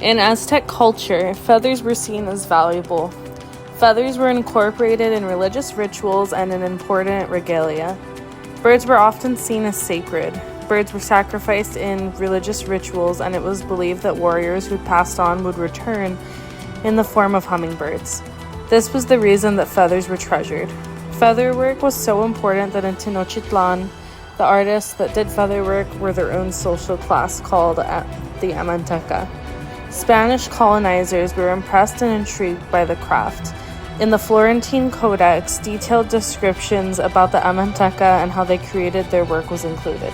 In Aztec culture, feathers were seen as valuable. Feathers were incorporated in religious rituals and in important regalia. Birds were often seen as sacred. Birds were sacrificed in religious rituals, and it was believed that warriors who passed on would return in the form of hummingbirds. This was the reason that feathers were treasured. Feather work was so important that in Tenochtitlan, the artists that did feather work were their own social class called the Amanteca. Spanish colonizers were impressed and intrigued by the craft. In the Florentine Codex, detailed descriptions about the Amanteca and how they created their work was included.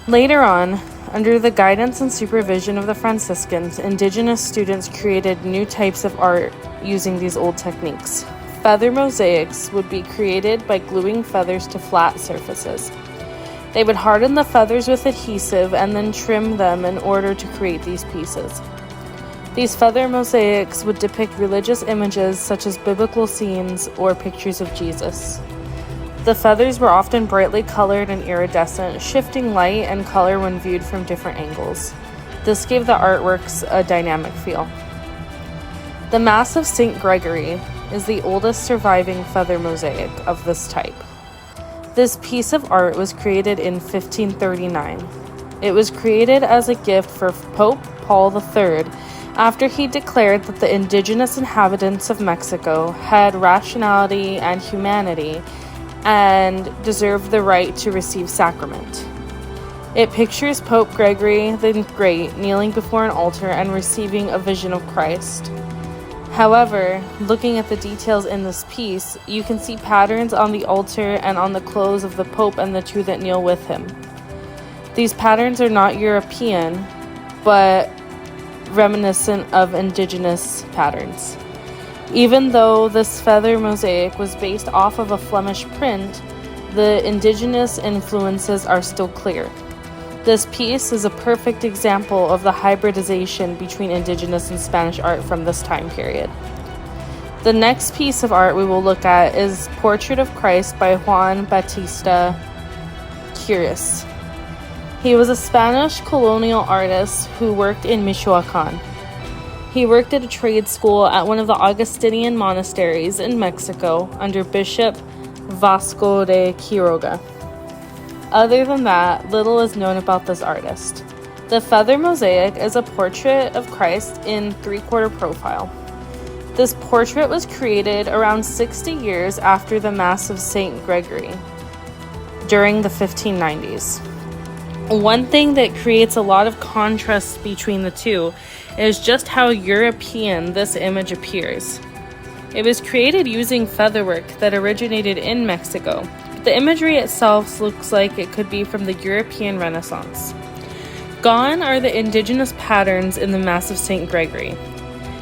Later on, under the guidance and supervision of the Franciscans, indigenous students created new types of art using these old techniques. Feather mosaics would be created by gluing feathers to flat surfaces. They would harden the feathers with adhesive and then trim them in order to create these pieces. These feather mosaics would depict religious images such as biblical scenes or pictures of Jesus. The feathers were often brightly colored and iridescent, shifting light and color when viewed from different angles. This gave the artworks a dynamic feel. The Mass of St. Gregory is the oldest surviving feather mosaic of this type. This piece of art was created in 1539. It was created as a gift for Pope Paul III after he declared that the indigenous inhabitants of Mexico had rationality and humanity and deserved the right to receive sacrament. It pictures Pope Gregory the Great kneeling before an altar and receiving a vision of Christ. However, looking at the details in this piece, you can see patterns on the altar and on the clothes of the Pope and the two that kneel with him. These patterns are not European, but reminiscent of indigenous patterns. Even though this feather mosaic was based off of a Flemish print, the indigenous influences are still clear. This piece is a perfect example of the hybridization between indigenous and Spanish art from this time period. The next piece of art we will look at is Portrait of Christ by Juan Bautista Quiros. He was a Spanish colonial artist who worked in Michoacan. He worked at a trade school at one of the Augustinian monasteries in Mexico under Bishop Vasco de Quiroga. Other than that, little is known about this artist. The feather mosaic is a portrait of Christ in three-quarter profile. This portrait was created around 60 years after the Mass of St. Gregory, during the 1590s. One thing that creates a lot of contrast between the two is just how European this image appears. It was created using featherwork that originated in Mexico. The imagery itself looks like it could be from the European Renaissance. Gone are the indigenous patterns in the Mass of St. Gregory.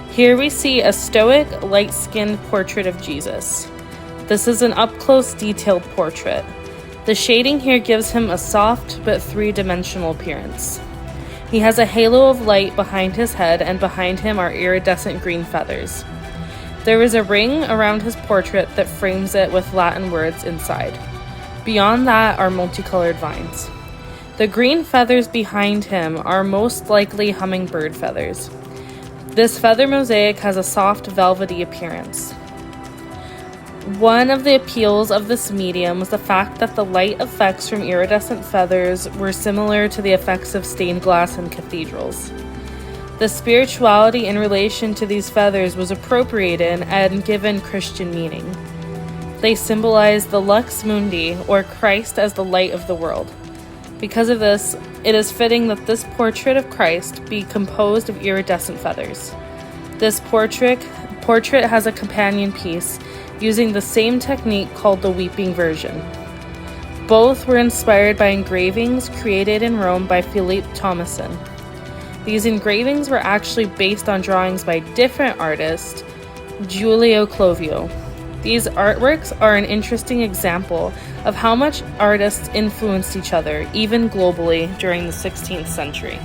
Here we see a stoic, light-skinned portrait of Jesus. This is an up-close, detailed portrait. The shading here gives him a soft but three-dimensional appearance. He has a halo of light behind his head, and behind him are iridescent green feathers. There is a ring around his portrait that frames it with Latin words inside. Beyond that are multicolored vines. The green feathers behind him are most likely hummingbird feathers. This feather mosaic has a soft, velvety appearance. One of the appeals of this medium was the fact that the light effects from iridescent feathers were similar to the effects of stained glass in cathedrals. The spirituality in relation to these feathers was appropriated and given Christian meaning. They symbolize the Lux Mundi, or Christ as the light of the world. Because of this, it is fitting that this portrait of Christ be composed of iridescent feathers. This portrait has a companion piece using the same technique called the Weeping Virgin. Both were inspired by engravings created in Rome by Philippe Thomassin. These engravings were actually based on drawings by different artist, Giulio Clovio. These artworks are an interesting example of how much artists influenced each other, even globally, during the 16th century.